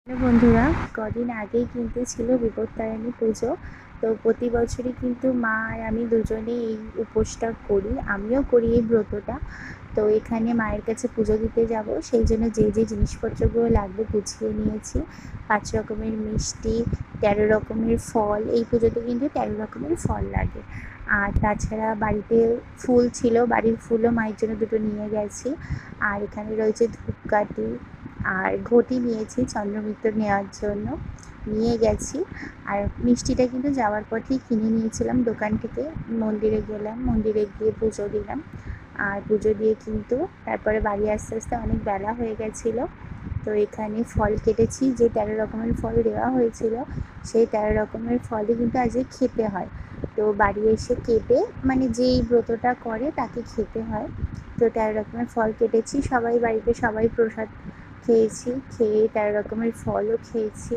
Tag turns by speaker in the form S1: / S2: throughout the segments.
S1: বন্ধুরা, কদিন আগেই কিন্তু ছিল বিপত্তারিণী পুজো। তো প্রতি বছরই কিন্তু মা আর আমি দুজনেই এই উপোসটা করি, আমিও করি এই ব্রতটা। তো এখানে মায়ের কাছে পুজো দিতে যাব, সেই জন্য যে যে জিনিসপত্রগুলো লাগবে গুছিয়ে নিয়েছি। 5 রকমের মিষ্টি, 13 রকমের ফল। এই পুজোতে কিন্তু 13 রকমের ফল লাগে। আর তাছাড়া বাড়িতে ফুল ছিল, বাড়ির ফুলও মায়ের জন্য দুটো নিয়ে গেছি। আর এখানে রয়েছে ধূপকাঠি আর ঘটি নিয়েছি চন্দ্রমিত্র নেওয়ার জন্য, নিয়ে গেছি। আর মিষ্টিটা কিন্তু যাওয়ার পথেই কিনে নিয়েছিলাম দোকান থেকে। মন্দিরে গেলাম, মন্দিরে গিয়ে পুজো দিলাম। আর পুজো দিয়ে কিন্তু তারপরে বাড়ি আস্তে আস্তে অনেক বেলা হয়ে গেছিলো। তো এখানে ফল কেটেছি, যে 13 রকমের ফল দেওয়া হয়েছিল সেই 13 রকমের ফলই কিন্তু আজকে খেতে হয়। তো বাড়ি এসে কেটে, মানে যেই ব্রতটা করে তাকে খেতে হয়। তো 13 রকমের ফল কেটেছি, সবাই বাড়িতে সবাই প্রসাদ খেয়েছি, খেয়ে 13 রকমের ফলও খেয়েছি।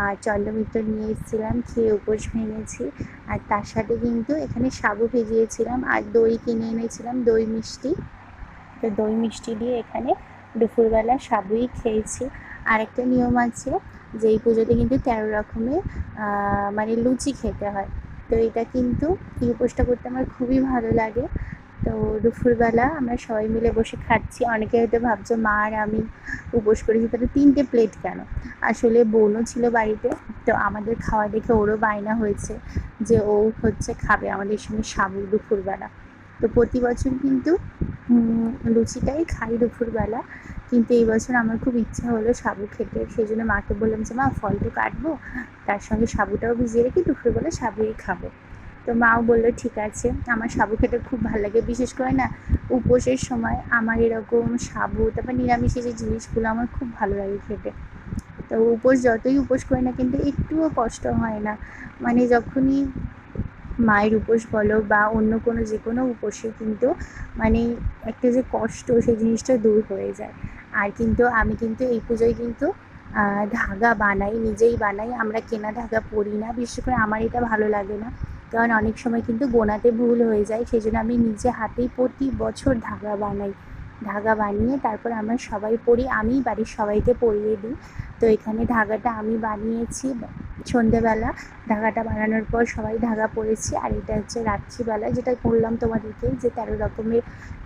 S1: আর চন্দ্রমিত্র নিয়ে এসেছিলাম, খেয়ে উপোস ভেঙেছি। আর তার সাথে কিন্তু এখানে সাবু ভিজিয়েছিলাম আর দই কিনে এনেছিলাম, দই মিষ্টি। তো দই মিষ্টি দিয়ে এখানে দুপুরবেলা সাবুই খেয়েছি। আর একটা নিয়ম আছে যে এই পুজোতে কিন্তু 13 রকমের মানে লুচি খেতে হয়। তো এটা কিন্তু এই উপোসটা করতে আমার খুবই ভালো লাগে। তো দুপুরবেলা আমরা সবাই মিলে বসে খাচ্ছি। অনেকে হয়তো ভাবছো মা আর আমি উপোস করেছি তাহলে 3টে প্লেট কেন। আসলে বোনও ছিল বাড়িতে, তো আমাদের খাওয়া দেখে ওরও বায়না হয়েছে যে ও হচ্ছে খাবে আমাদের সঙ্গে সাবু দুপুরবেলা। তো প্রতি বছর কিন্তু লুচিটাই খাই দুপুরবেলা, কিন্তু এই বছর আমার খুব ইচ্ছা হলো সাবু খেতে। সেই জন্য মাকে বললাম যে মা ফল তো কাটবো, তার সঙ্গে সাবুটাও ভিজিয়ে রেখে দুপুরবেলা সাবুই খাবো। তো মাও বললো ঠিক আছে। আমার সাবু খেতে খুব ভালো লাগে, বিশেষ করে না উপোসের সময় আমার এরকম সাবু, তারপর নিরামিষের যে জিনিসগুলো আমার খুব ভালো লাগে খেতে। তো উপোস যতই উপোস করি না কিন্তু একটুও কষ্ট হয় না। মানে যখনই মায়ের উপোস বলো বা অন্য কোনো যে কোনো উপোসে কিন্তু মানে একটা যে কষ্ট সেই জিনিসটা দূর হয়ে যায়। আর কিন্তু আমি কিন্তু এই পুজোয় কিন্তু ধাগা বানাই, নিজেই বানাই। আমরা কেনা ধাগা পরি না, বিশেষ করে আমার এটা ভালো লাগে না, কারণ অনেক সময় কিন্তু গোনাতে ভুল হয়ে যায়। সেই জন্য আমি নিজে হাতেই প্রতি বছর ধাগা বানাই। ধাগা বানিয়ে তারপর আমরা সবাই পরি, আমি বাড়ির সবাইকে পরিয়ে দিই। তো এখানে ধাগাটা আমি বানিয়েছি সন্ধেবেলা। ধাগাটা বানানোর পর সবাই ধাগা পরেছি। আর এটা হচ্ছে রাত্রিবেলা, যেটা বললাম তোমাদেরকে যে 13 রকমের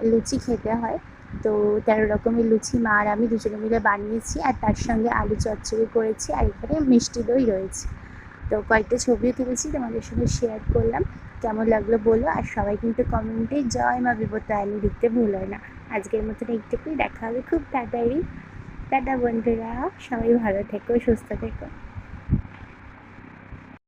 S1: লুচি খেতে হয়। তো 13 রকমের লুচি মা আর আমি দুজনে মিলে বানিয়েছি, আর তার সঙ্গে আলু চচ্চড়ি করেছি, আর এখানে মিষ্টি দই রয়েছে। তো কয়েকটা ছবিও তুলেছি, তোমাদের সঙ্গে শেয়ার করলাম। কেমন লাগলো বলো, আর সবাই কিন্তু কমেন্টে জয় মা বিপত্তারিণী লিখতে ভুলো না। আজকের মতন এইটুকুই, দেখা হবে খুব তাড়াতাড়ি। টাটা বন্ধুরা, সবাই ভালো থেকো, সুস্থ থেকো।